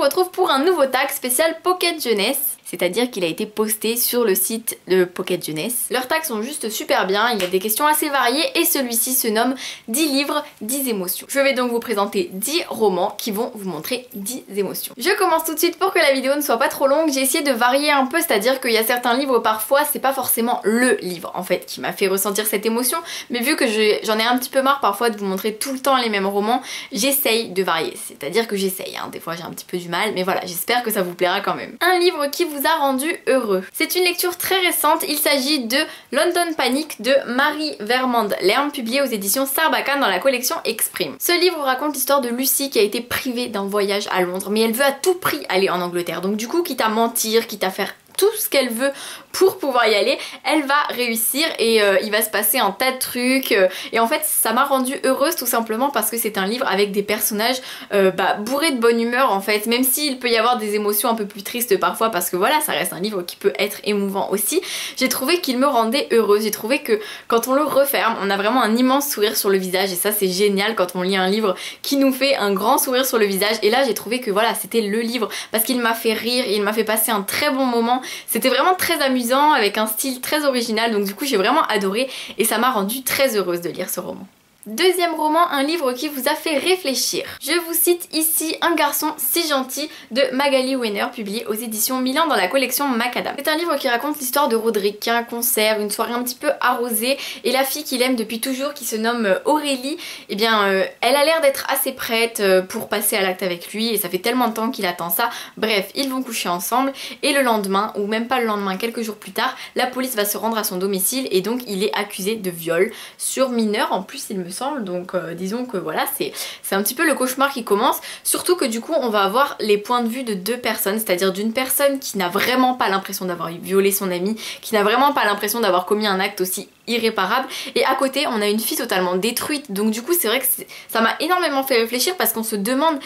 retrouve pour un nouveau tag spécial Pocket Jeunesse. C'est-à-dire qu'il a été posté sur le site de Pocket Jeunesse. Leurs tags sont juste super bien, il y a des questions assez variées et celui-ci se nomme 10 livres, 10 émotions. Je vais donc vous présenter 10 romans qui vont vous montrer 10 émotions. Je commence tout de suite pour que la vidéo ne soit pas trop longue. J'ai essayé de varier un peu, c'est-à-dire qu'il y a certains livres parfois c'est pas forcément le livre en fait qui m'a fait ressentir cette émotion, mais vu que j'en ai un petit peu marre parfois de vous montrer tout le temps les mêmes romans, j'essaye de varier. C'est-à-dire que j'essaye, hein. Des fois j'ai un petit peu du mal, mais voilà, j'espère que ça vous plaira quand même. Un livre qui vous a rendu heureux. C'est une lecture très récente, il s'agit de London Panic de Marie Vermand Lerm, publié aux éditions Sarbacane dans la collection Exprime. Ce livre raconte l'histoire de Lucie qui a été privée d'un voyage à Londres, mais elle veut à tout prix aller en Angleterre. Donc du coup, quitte à mentir, quitte à faire tout ce qu'elle veut pour pouvoir y aller, elle va réussir et il va se passer un tas de trucs et en fait ça m'a rendue heureuse tout simplement parce que c'est un livre avec des personnages bourrés de bonne humeur en fait, même s'il peut y avoir des émotions un peu plus tristes parfois parce que voilà, ça reste un livre qui peut être émouvant aussi. J'ai trouvé qu'il me rendait heureuse, j'ai trouvé que quand on le referme, on a vraiment un immense sourire sur le visage et ça c'est génial quand on lit un livre qui nous fait un grand sourire sur le visage. Et là j'ai trouvé que voilà, c'était le livre parce qu'il m'a fait rire, il m'a fait passer un très bon moment. C'était vraiment très amusant avec un style très original, donc du coup j'ai vraiment adoré et ça m'a rendue très heureuse de lire ce roman. Deuxième roman, un livre qui vous a fait réfléchir. Je vous cite ici Un garçon si gentil de Magali Weiner, publié aux éditions Milan dans la collection Macadam. C'est un livre qui raconte l'histoire de Roderick qui a un concert, une soirée un petit peu arrosée et la fille qu'il aime depuis toujours qui se nomme Aurélie, eh bien elle a l'air d'être assez prête pour passer à l'acte avec lui et ça fait tellement de temps qu'il attend ça. Bref, ils vont coucher ensemble et le lendemain, ou même pas le lendemain, quelques jours plus tard, la police va se rendre à son domicile et donc il est accusé de viol sur mineur en plus il me semble. Donc disons que voilà, c'est un petit peu le cauchemar qui commence, surtout que du coup on va avoir les points de vue de deux personnes, c'est-à-dire d'une personne qui n'a vraiment pas l'impression d'avoir violé son ami, qui n'a vraiment pas l'impression d'avoir commis un acte aussi irréparable, et à côté on a une fille totalement détruite. Donc du coup c'est vrai que ça m'a énormément fait réfléchir parce qu'on se demande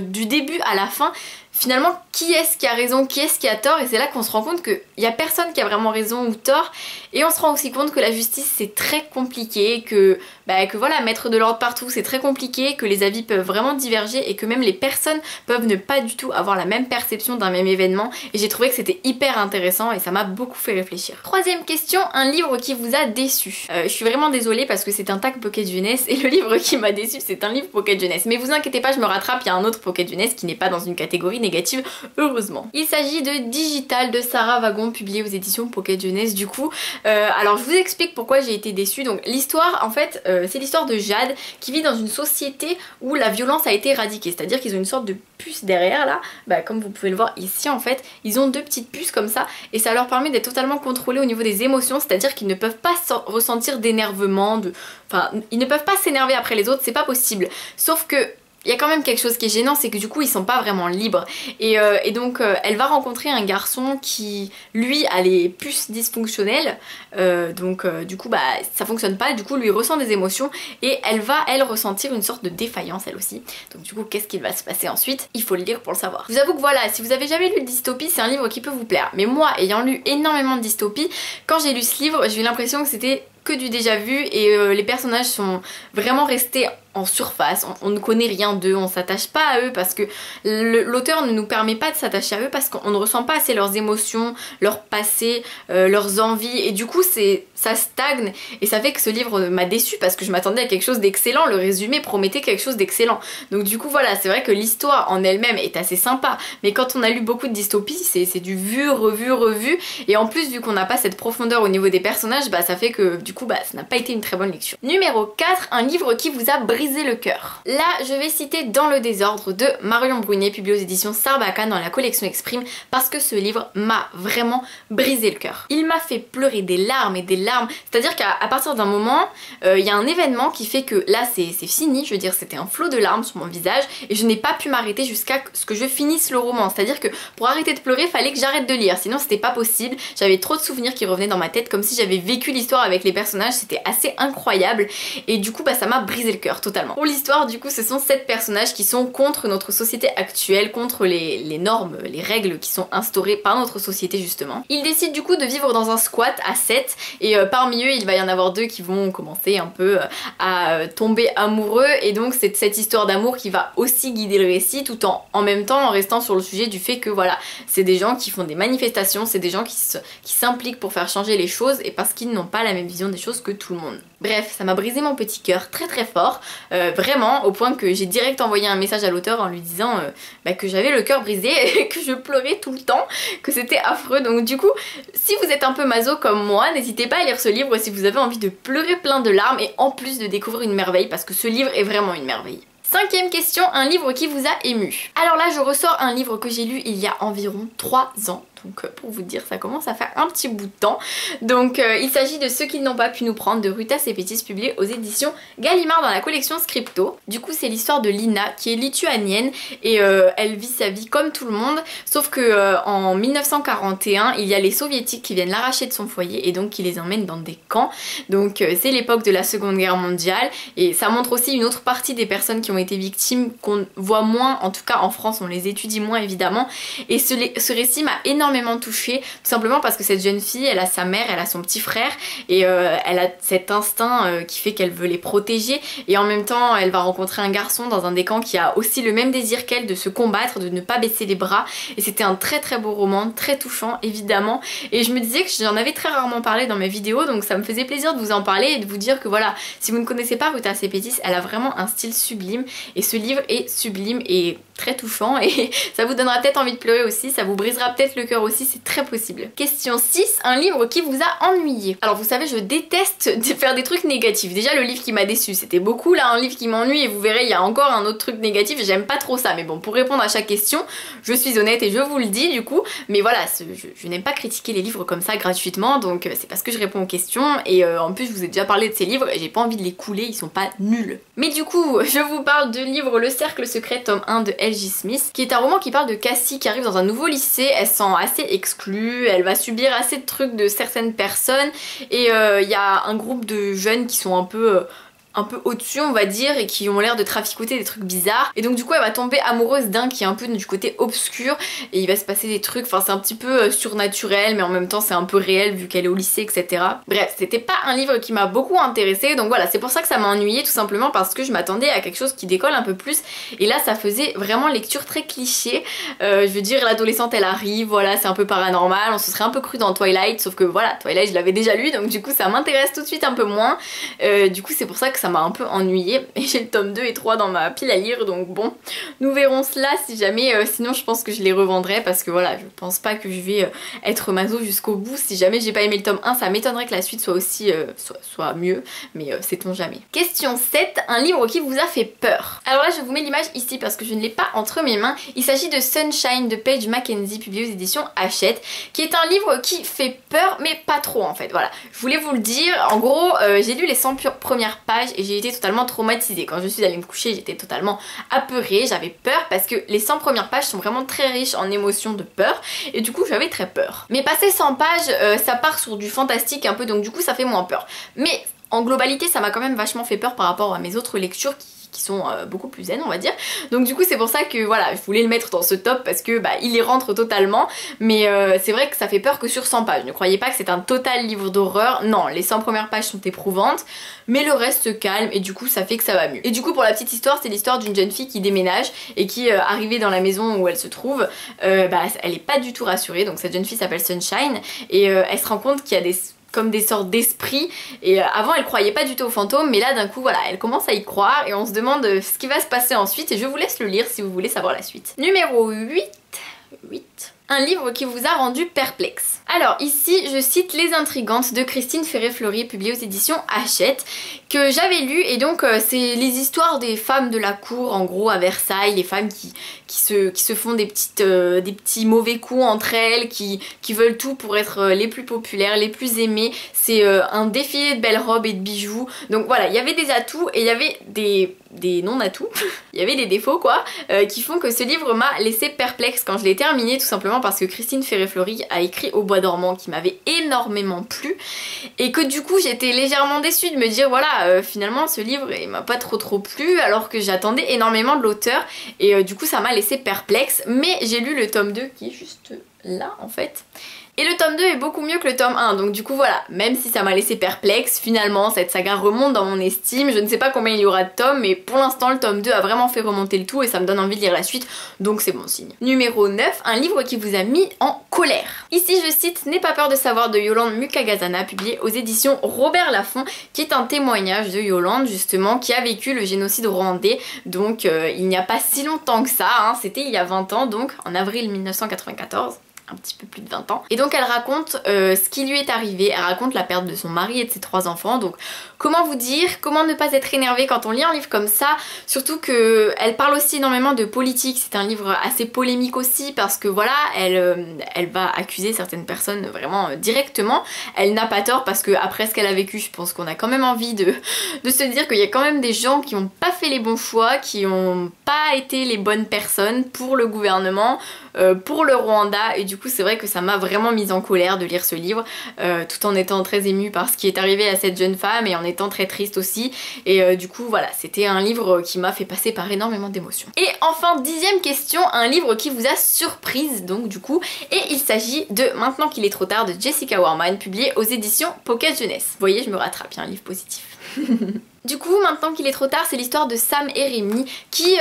du début à la fin finalement qui est-ce qui a raison, qui est-ce qui a tort, et c'est là qu'on se rend compte qu'il n'y a personne qui a vraiment raison ou tort, et on se rend aussi compte que la justice c'est très compliqué, que voilà, mettre de l'ordre partout c'est très compliqué, que les avis peuvent vraiment diverger et que même les personnes peuvent ne pas du tout avoir la même perception d'un même événement, et j'ai trouvé que c'était hyper intéressant et ça m'a beaucoup fait réfléchir. Troisième question, un livre qui vous a déçu. Je suis vraiment désolée parce que c'est un tag Pocket Jeunesse et le livre qui m'a déçu c'est un livre Pocket Jeunesse, mais vous inquiétez pas, je me rattrape, il y a un autre Pocket Jeunesse qui n'est pas dans une catégorie négative, heureusement. Il s'agit de Digital de Sarah Wagon, publié aux éditions Pocket Jeunesse du coup. Alors je vous explique pourquoi j'ai été déçue. Donc l'histoire en fait c'est l'histoire de Jade qui vit dans une société où la violence a été éradiquée, c'est à dire qu'ils ont une sorte de puce derrière là, comme vous pouvez le voir ici en fait, ils ont deux petites puces comme ça et ça leur permet d'être totalement contrôlés au niveau des émotions, c'est à dire qu'ils ne peuvent pas ressentir d'énervement, enfin ils ne peuvent pas s'énerver après les autres, c'est pas possible, sauf que il y a quand même quelque chose qui est gênant, c'est que du coup ils sont pas vraiment libres et donc elle va rencontrer un garçon qui lui a les puces dysfonctionnelles, du coup ça fonctionne pas, du coup lui ressent des émotions et elle va ressentir une sorte de défaillance elle aussi. Donc du coup qu'est-ce qu'il va se passer ensuite? Il faut le lire pour le savoir. Je vous avoue que voilà, si vous avez jamais lu de dystopie, c'est un livre qui peut vous plaire, mais moi ayant lu énormément de dystopie, quand j'ai lu ce livre j'ai eu l'impression que c'était que du déjà vu et les personnages sont vraiment restés en surface, on ne connaît rien d'eux, on s'attache pas à eux parce que l'auteur ne nous permet pas de s'attacher à eux parce qu'on ne ressent pas assez leurs émotions, leur passé, leurs envies et du coup ça stagne et ça fait que ce livre m'a déçue parce que je m'attendais à quelque chose d'excellent, le résumé promettait quelque chose d'excellent. Donc du coup voilà, c'est vrai que l'histoire en elle-même est assez sympa, mais quand on a lu beaucoup de dystopies, c'est du vu, revu et en plus vu qu'on n'a pas cette profondeur au niveau des personnages, ça fait que du coup ça n'a pas été une très bonne lecture. Numéro 4, un livre qui vous a brisé le cœur. Là je vais citer Dans le désordre de Marion Brunet, publié aux éditions Sarbacane dans la collection Exprime, parce que ce livre m'a vraiment brisé le cœur. Il m'a fait pleurer des larmes et des larmes, c'est-à-dire qu'à partir d'un moment il y a un événement qui fait que là c'est fini, je veux dire c'était un flot de larmes sur mon visage et je n'ai pas pu m'arrêter jusqu'à ce que je finisse le roman, c'est-à-dire que pour arrêter de pleurer fallait que j'arrête de lire, sinon c'était pas possible, j'avais trop de souvenirs qui revenaient dans ma tête comme si j'avais vécu l'histoire avec les personnages, c'était assez incroyable et du coup ça m'a brisé le cœur totalement. Pour l'histoire du coup ce sont 7 personnages qui sont contre notre société actuelle, contre les normes, les règles qui sont instaurées par notre société justement. Ils décident du coup de vivre dans un squat à 7 et parmi eux il va y en avoir deux qui vont commencer un peu à tomber amoureux, et donc c'est cette histoire d'amour qui va aussi guider le récit, tout en même temps en restant sur le sujet du fait que voilà, c'est des gens qui font des manifestations, c'est des gens qui s'impliquent pour faire changer les choses, et parce qu'ils n'ont pas la même vision des choses que tout le monde. Bref, ça m'a brisé mon petit cœur très très fort, vraiment au point que j'ai direct envoyé un message à l'auteur en lui disant que j'avais le cœur brisé et que je pleurais tout le temps, que c'était affreux. Donc du coup, si vous êtes un peu maso comme moi, n'hésitez pas à lire ce livre si vous avez envie de pleurer plein de larmes et en plus de découvrir une merveille, parce que ce livre est vraiment une merveille. Cinquième question, un livre qui vous a ému. Alors là, je ressors un livre que j'ai lu il y a environ 3 ans. Donc pour vous dire, ça commence à faire un petit bout de temps. Donc il s'agit de Ceux qui n'ont pas pu nous prendre de Ruta Sepetys, publié aux éditions Gallimard dans la collection Scripto. Du coup c'est l'histoire de Lina qui est lituanienne et elle vit sa vie comme tout le monde, sauf que en 1941 il y a les soviétiques qui viennent l'arracher de son foyer et donc qui les emmènent dans des camps. Donc c'est l'époque de la Seconde Guerre mondiale, et ça montre aussi une autre partie des personnes qui ont été victimes qu'on voit moins, en tout cas en France on les étudie moins évidemment, et ce récit m'a énormément touchée, tout simplement parce que cette jeune fille, elle a sa mère, elle a son petit frère, et elle a cet instinct qui fait qu'elle veut les protéger, et en même temps elle va rencontrer un garçon dans un des camps qui a aussi le même désir qu'elle de se combattre, de ne pas baisser les bras, et c'était un très très beau roman, très touchant évidemment, et je me disais que j'en avais très rarement parlé dans mes vidéos, donc ça me faisait plaisir de vous en parler et de vous dire que voilà, si vous ne connaissez pas Ruta Sepetys, elle a vraiment un style sublime, et ce livre est sublime et très touchant, et ça vous donnera peut-être envie de pleurer aussi, ça vous brisera peut-être le cœur aussi, c'est très possible. Question 6, un livre qui vous a ennuyé. Alors vous savez, je déteste faire des trucs négatifs. Déjà le livre qui m'a déçu, c'était beaucoup, là un livre qui m'ennuie, et vous verrez il y a encore un autre truc négatif, j'aime pas trop ça, mais bon, pour répondre à chaque question, je suis honnête et je vous le dis du coup, mais voilà, je n'aime pas critiquer les livres comme ça gratuitement, donc c'est parce que je réponds aux questions, et en plus je vous ai déjà parlé de ces livres et j'ai pas envie de les couler, ils sont pas nuls. Mais du coup, je vous parle du livre Le Cercle Secret tome 1 de L.J. Smith, qui est un roman qui parle de Cassie qui arrive dans un nouveau lycée, elle se sent assez exclue, elle va subir assez de trucs de certaines personnes, et il y a un groupe de jeunes qui sont un peu au-dessus on va dire, et qui ont l'air de traficoter des trucs bizarres, et donc du coup elle va tomber amoureuse d'un qui est un peu du côté obscur, et il va se passer des trucs, enfin c'est un petit peu surnaturel mais en même temps c'est un peu réel vu qu'elle est au lycée, etc. Bref, c'était pas un livre qui m'a beaucoup intéressée, donc voilà, c'est pour ça que ça m'a ennuyée, tout simplement parce que je m'attendais à quelque chose qui décolle un peu plus, et là ça faisait vraiment lecture très cliché. Je veux dire, l'adolescente elle arrive, voilà, c'est un peu paranormal, on se serait un peu cru dans Twilight, sauf que voilà, Twilight je l'avais déjà lu, donc du coup ça m'intéresse tout de suite un peu moins, du coup c'est pour ça que ça m'a un peu ennuyée, et j'ai le tome 2 et 3 dans ma pile à lire, donc bon, nous verrons cela si jamais, sinon je pense que je les revendrai, parce que voilà, je pense pas que je vais être maso jusqu'au bout. Si jamais j'ai pas aimé le tome 1, ça m'étonnerait que la suite soit aussi, soit mieux, mais sait-on jamais. Question 7, un livre qui vous a fait peur. Alors là je vous mets l'image ici parce que je ne l'ai pas entre mes mains, il s'agit de Sunshine de Paige Mackenzie, publié aux éditions Hachette, qui est un livre qui fait peur, mais pas trop en fait, voilà. Je voulais vous le dire, en gros, j'ai lu les 100 premières pages et j'ai été totalement traumatisée. Quand je suis allée me coucher, j'étais totalement apeurée, j'avais peur parce que les 100 premières pages sont vraiment très riches en émotions de peur, et du coup j'avais très peur. Mais passé 100 pages, ça part sur du fantastique un peu, donc du coup ça fait moins peur. Mais en globalité ça m'a quand même vachement fait peur par rapport à mes autres lectures qui sont beaucoup plus zen on va dire, donc du coup c'est pour ça que voilà, je voulais le mettre dans ce top parce que bah il y rentre totalement, mais c'est vrai que ça fait peur que sur 100 pages, ne croyez pas que c'est un total livre d'horreur, non, les 100 premières pages sont éprouvantes, mais le reste se calme et du coup ça fait que ça va mieux. Et du coup pour la petite histoire, c'est l'histoire d'une jeune fille qui déménage et qui arrivée dans la maison où elle se trouve, bah elle est pas du tout rassurée, donc cette jeune fille s'appelle Sunshine, et elle se rend compte qu'il y a comme des sortes d'esprits, et avant elle croyait pas du tout aux fantômes, mais là d'un coup voilà, elle commence à y croire et on se demande ce qui va se passer ensuite, et je vous laisse le lire si vous voulez savoir la suite. Numéro 8, un livre qui vous a rendu perplexe. Alors ici je cite Les Intrigantes de Christine Ferré-Fleury, publié aux éditions Hachette, que j'avais lu, et donc c'est les histoires des femmes de la cour en gros à Versailles, les femmes qui se font des petits mauvais coups entre elles, qui veulent tout pour être les plus populaires, les plus aimées. C'est un défilé de belles robes et de bijoux, donc voilà, il y avait des atouts et il y avait des non-atouts, il y avait des défauts quoi, qui font que ce livre m'a laissé perplexe quand je l'ai terminé, tout simplement parce que Christine Ferré-Fleury a écrit Au Bois dormant, qui m'avait énormément plu, et que du coup j'étais légèrement déçue de me dire voilà, finalement ce livre il m'a pas trop plu, alors que j'attendais énormément de l'auteur, et du coup ça m'a laissé perplexe. Mais j'ai lu le tome 2 qui est juste là en fait, Et le tome 2 est beaucoup mieux que le tome 1, donc du coup voilà, même si ça m'a laissé perplexe, finalement cette saga remonte dans mon estime. Je ne sais pas combien il y aura de tomes, mais pour l'instant le tome 2 a vraiment fait remonter le tout et ça me donne envie de lire la suite, donc c'est bon signe. Numéro 9, un livre qui vous a mis en colère. Ici je cite N'aie pas peur de savoir de Yolande Mukagazana, publié aux éditions Robert Laffont, qui est un témoignage de Yolande justement qui a vécu le génocide rwandais, donc il n'y a pas si longtemps que ça, hein, c'était il y a 20 ans, donc en avril 1994. Un petit peu plus de 20 ans. Et donc elle raconte ce qui lui est arrivé, elle raconte la perte de son mari et de ses 3 enfants, donc comment vous dire, comment ne pas être énervé quand on lit un livre comme ça, surtout que elle parle aussi énormément de politique, c'est un livre assez polémique aussi parce que voilà, elle va accuser certaines personnes vraiment directement, elle n'a pas tort parce que après ce qu'elle a vécu, je pense qu'on a quand même envie de se dire qu'il y a quand même des gens qui n'ont pas fait les bons choix, qui n'ont pas été les bonnes personnes pour le gouvernement, pour le Rwanda, et du coup c'est vrai que ça m'a vraiment mise en colère de lire ce livre, tout en étant très émue par ce qui est arrivé à cette jeune femme et en étant très triste aussi, et du coup voilà, c'était un livre qui m'a fait passer par énormément d'émotions. Et enfin, 10e question, un livre qui vous a surprise donc du coup, et il s'agit de Maintenant qu'il est trop tard de Jessica Warman, publié aux éditions Pocket Jeunesse. Vous voyez, je me rattrape, il y a un livre positif. Du coup, Maintenant qu'il est trop tard, c'est l'histoire de Sam et Rémi qui,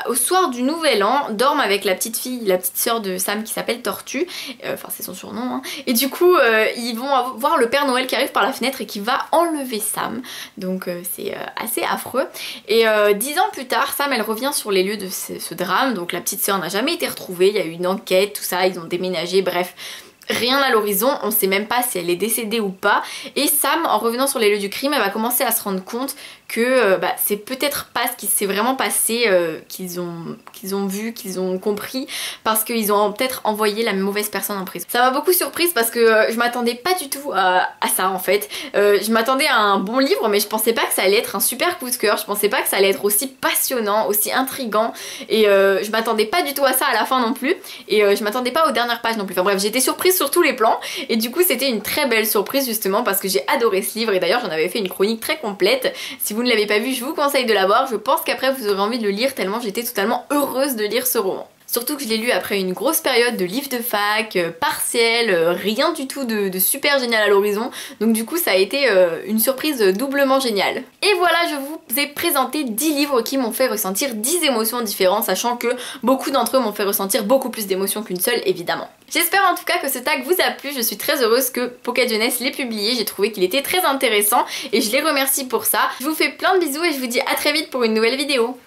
au soir du Nouvel An, dorment avec la petite fille, la petite sœur de Sam qui s'appelle Tortue, enfin c'est son surnom, hein. Et du coup, ils vont voir le Père Noël qui arrive par la fenêtre et qui va enlever Sam, donc c'est assez affreux. Et 10 ans plus tard, Sam elle revient sur les lieux de ce drame, donc la petite sœur n'a jamais été retrouvée, il y a eu une enquête, tout ça, ils ont déménagé, bref. Rien à l'horizon, on sait même pas si elle est décédée ou pas, et Sam, en revenant sur les lieux du crime, elle va commencer à se rendre compte que c'est peut-être pas ce qui s'est vraiment passé, qu'ils ont vu, qu'ils ont compris, parce qu'ils ont peut-être envoyé la mauvaise personne en prison. Ça m'a beaucoup surprise parce que je m'attendais pas du tout à ça en fait. Je m'attendais à un bon livre, mais je pensais pas que ça allait être un super coup de cœur, je pensais pas que ça allait être aussi passionnant, aussi intriguant, et je m'attendais pas du tout à ça à la fin non plus, et je m'attendais pas aux dernières pages non plus. Enfin bref, j'étais surprise sur tous les plans, et du coup c'était une très belle surprise justement parce que j'ai adoré ce livre, et d'ailleurs j'en avais fait une chronique très complète. Si vous ne l'avez pas vu, je vous conseille de la voir, je pense qu'après vous aurez envie de le lire tellement j'étais totalement heureuse de lire ce roman. Surtout que je l'ai lu après une grosse période de livres de fac, partiel, rien du tout de super génial à l'horizon, donc du coup ça a été une surprise doublement géniale. Et voilà, je vous ai présenté 10 livres qui m'ont fait ressentir 10 émotions différentes, sachant que beaucoup d'entre eux m'ont fait ressentir beaucoup plus d'émotions qu'une seule évidemment. J'espère en tout cas que ce tag vous a plu, je suis très heureuse que Pocket Jeunesse l'ait publié, j'ai trouvé qu'il était très intéressant et je les remercie pour ça. Je vous fais plein de bisous et je vous dis à très vite pour une nouvelle vidéo.